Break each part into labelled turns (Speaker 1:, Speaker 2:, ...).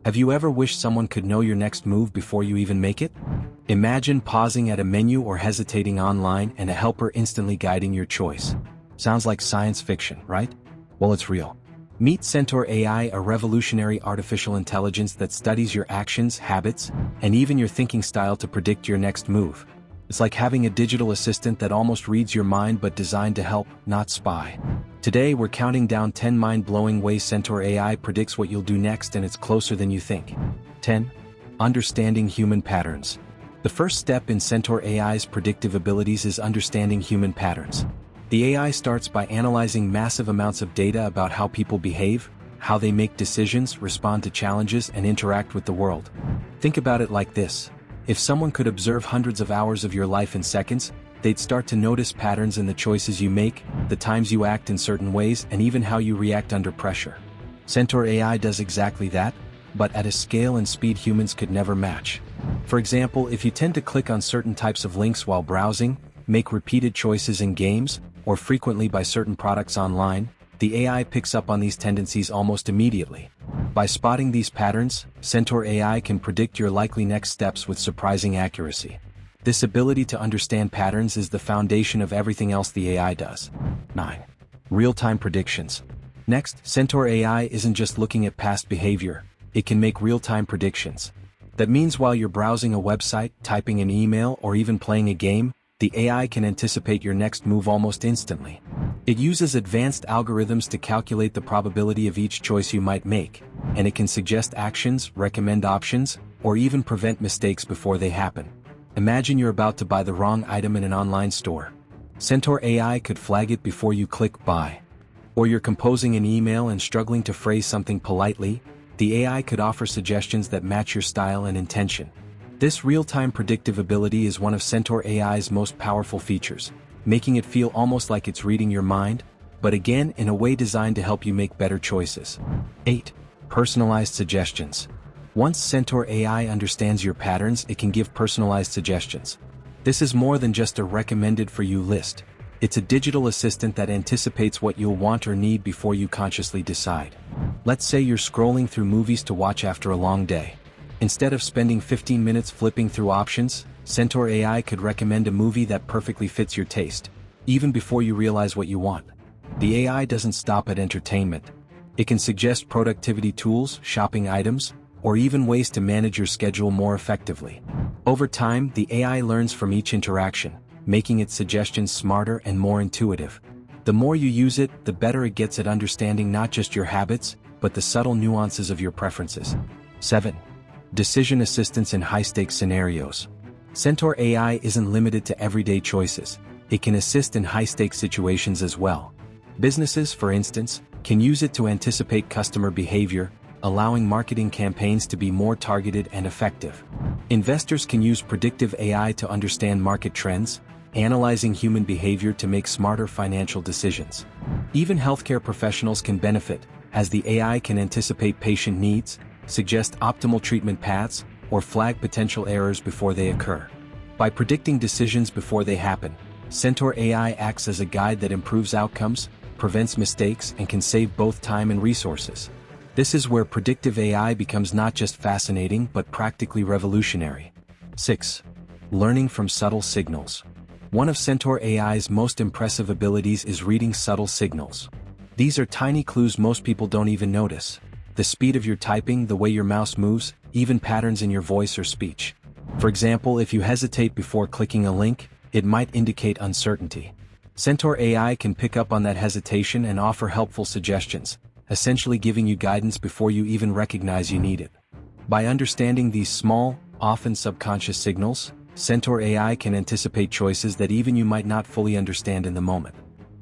Speaker 1: Have you ever wished someone could know your next move before you even make it? Imagine pausing at a menu or hesitating online and a helper instantly guiding your choice. Sounds like science fiction, right? Well, it's real. Meet Centaur AI, a revolutionary artificial intelligence that studies your actions, habits, and even your thinking style to predict your next move. It's like having a digital assistant that almost reads your mind but designed to help, not spy. Today we're counting down 10 mind-blowing ways Centaur AI predicts what you'll do next, and it's closer than you think. 10. Understanding human patterns. The first step in Centaur AI's predictive abilities is understanding human patterns. The AI starts by analyzing massive amounts of data about how people behave, how they make decisions, respond to challenges, and interact with the world. Think about it like this. If someone could observe hundreds of hours of your life in seconds, they'd start to notice patterns in the choices you make, the times you act in certain ways, and even how you react under pressure. Centaur AI does exactly that, but at a scale and speed humans could never match. For example, if you tend to click on certain types of links while browsing, make repeated choices in games, or frequently buy certain products online, the AI picks up on these tendencies almost immediately. By spotting these patterns, Centaur AI can predict your likely next steps with surprising accuracy. This ability to understand patterns is the foundation of everything else the AI does. 9. Real-time predictions. Next, Centaur AI isn't just looking at past behavior, it can make real-time predictions. That means while you're browsing a website, typing an email, or even playing a game, the AI can anticipate your next move almost instantly. It uses advanced algorithms to calculate the probability of each choice you might make, and it can suggest actions, recommend options, or even prevent mistakes before they happen. Imagine you're about to buy the wrong item in an online store. Centaur AI could flag it before you click buy. Or you're composing an email and struggling to phrase something politely, the AI could offer suggestions that match your style and intention. This real-time predictive ability is one of Centaur AI's most powerful features, making it feel almost like it's reading your mind, but again in a way designed to help you make better choices. 8. Personalized suggestions. Once Centaur AI understands your patterns, it can give personalized suggestions. This is more than just a recommended for you list. It's a digital assistant that anticipates what you'll want or need before you consciously decide. Let's say you're scrolling through movies to watch after a long day. Instead of spending 15 minutes flipping through options, Centaur AI could recommend a movie that perfectly fits your taste, even before you realize what you want. The AI doesn't stop at entertainment. It can suggest productivity tools, shopping items, or even ways to manage your schedule more effectively. Over time, the AI learns from each interaction, making its suggestions smarter and more intuitive. The more you use it, the better it gets at understanding not just your habits, but the subtle nuances of your preferences. 7. Decision assistance in high-stakes scenarios. Centaur AI isn't limited to everyday choices. It can assist in high-stakes situations as well. Businesses, for instance, can use it to anticipate customer behavior, allowing marketing campaigns to be more targeted and effective. Investors can use predictive AI to understand market trends, analyzing human behavior to make smarter financial decisions. Even healthcare professionals can benefit, as the AI can anticipate patient needs, suggest optimal treatment paths, or flag potential errors before they occur. By predicting decisions before they happen, Centaur AI acts as a guide that improves outcomes, prevents mistakes, and can save both time and resources. This is where predictive AI becomes not just fascinating but practically revolutionary. 6. Learning from subtle signals. One of Centaur AI's most impressive abilities is reading subtle signals. These are tiny clues most people don't even notice. The speed of your typing, the way your mouse moves, even patterns in your voice or speech. For example, if you hesitate before clicking a link, it might indicate uncertainty. Centaur AI can pick up on that hesitation and offer helpful suggestions, essentially giving you guidance before you even recognize you need it. By understanding these small, often subconscious signals, Centaur AI can anticipate choices that even you might not fully understand in the moment.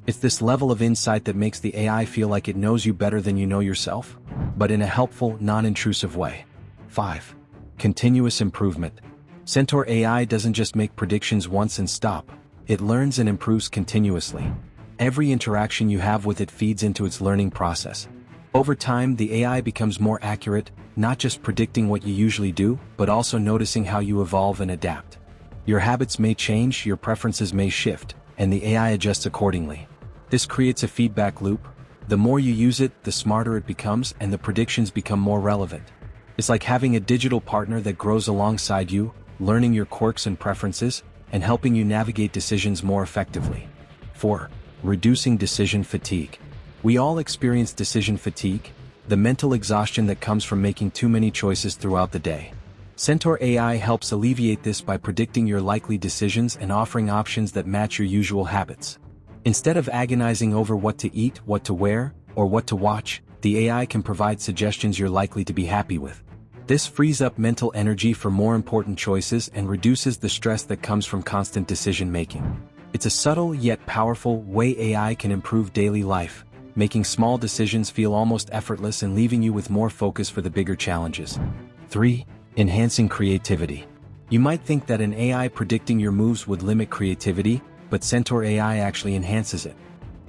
Speaker 1: It's this level of insight that makes the AI feel like it knows you better than you know yourself, but in a helpful, non-intrusive way. 5. Continuous improvement. Centaur AI doesn't just make predictions once and stop. It learns and improves continuously. Every interaction you have with it feeds into its learning process. Over time, the AI becomes more accurate, not just predicting what you usually do, but also noticing how you evolve and adapt. Your habits may change, your preferences may shift, and the AI adjusts accordingly. This creates a feedback loop. The more you use it, the smarter it becomes, and the predictions become more relevant. It's like having a digital partner that grows alongside you, learning your quirks and preferences, and helping you navigate decisions more effectively. 4. Reducing decision fatigue. We all experience decision fatigue, the mental exhaustion that comes from making too many choices throughout the day. Centaur AI helps alleviate this by predicting your likely decisions and offering options that match your usual habits. Instead of agonizing over what to eat, what to wear, or what to watch, the AI can provide suggestions you're likely to be happy with. This frees up mental energy for more important choices and reduces the stress that comes from constant decision-making. It's a subtle yet powerful way AI can improve daily life, making small decisions feel almost effortless and leaving you with more focus for the bigger challenges. 3. Enhancing creativity. You might think that an AI predicting your moves would limit creativity, but Centaur AI actually enhances it.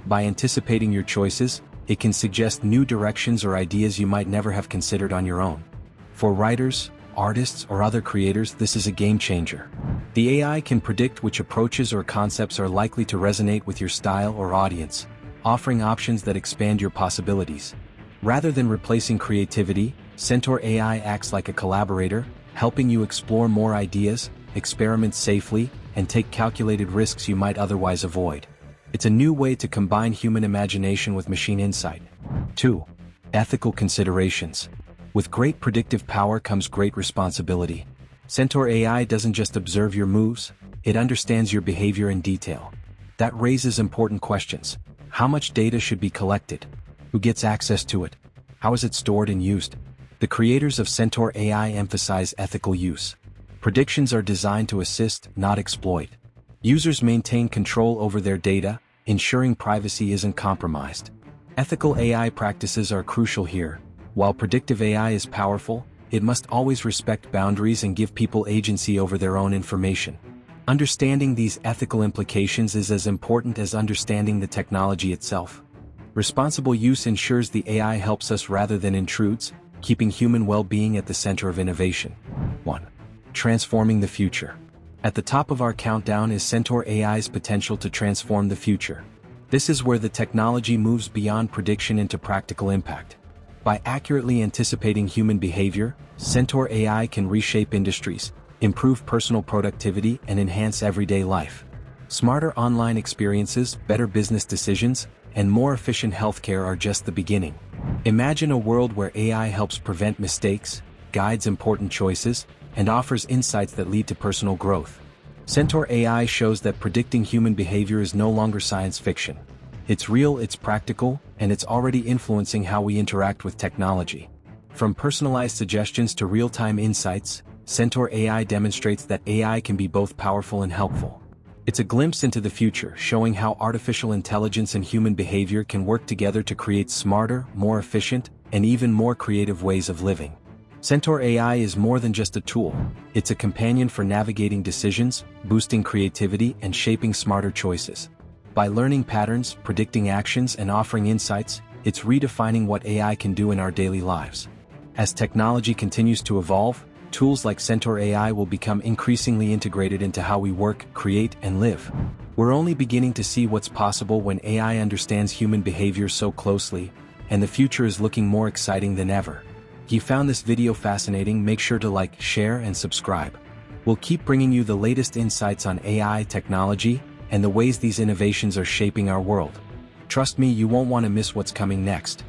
Speaker 1: By anticipating your choices, it can suggest new directions or ideas you might never have considered on your own. For writers, artists, or other creators, this is a game changer. The AI can predict which approaches or concepts are likely to resonate with your style or audience, offering options that expand your possibilities. Rather than replacing creativity, Centaur AI acts like a collaborator, helping you explore more ideas, experiment safely, and take calculated risks you might otherwise avoid. It's a new way to combine human imagination with machine insight. 2. Ethical considerations. With great predictive power comes great responsibility. Centaur AI doesn't just observe your moves, it understands your behavior in detail. That raises important questions. How much data should be collected? Who gets access to it? How is it stored and used? The creators of Centaur AI emphasize ethical use. Predictions are designed to assist, not exploit. Users maintain control over their data, ensuring privacy isn't compromised. Ethical AI practices are crucial here. While predictive AI is powerful, it must always respect boundaries and give people agency over their own information. Understanding these ethical implications is as important as understanding the technology itself. Responsible use ensures the AI helps us rather than intrudes, keeping human well-being at the center of innovation. 1. Transforming the future. At the top of our countdown is Centaur AI's potential to transform the future. This is where the technology moves beyond prediction into practical impact. By accurately anticipating human behavior, Centaur AI can reshape industries, improve personal productivity, and enhance everyday life. Smarter online experiences, better business decisions, and more efficient healthcare are just the beginning. Imagine a world where AI helps prevent mistakes, guides important choices, and offers insights that lead to personal growth. Centaur AI shows that predicting human behavior is no longer science fiction. It's real, it's practical, and it's already influencing how we interact with technology. From personalized suggestions to real-time insights, Centaur AI demonstrates that AI can be both powerful and helpful. It's a glimpse into the future, showing how artificial intelligence and human behavior can work together to create smarter, more efficient, and even more creative ways of living. Centaur AI is more than just a tool. It's a companion for navigating decisions, boosting creativity, and shaping smarter choices. By learning patterns, predicting actions, and offering insights, it's redefining what AI can do in our daily lives. As technology continues to evolve, tools like Centaur AI will become increasingly integrated into how we work, create, and live. We're only beginning to see what's possible when AI understands human behavior so closely, and the future is looking more exciting than ever. If you found this video fascinating, make sure to like, share, and subscribe. We'll keep bringing you the latest insights on AI technology and the ways these innovations are shaping our world. Trust me, you won't want to miss what's coming next.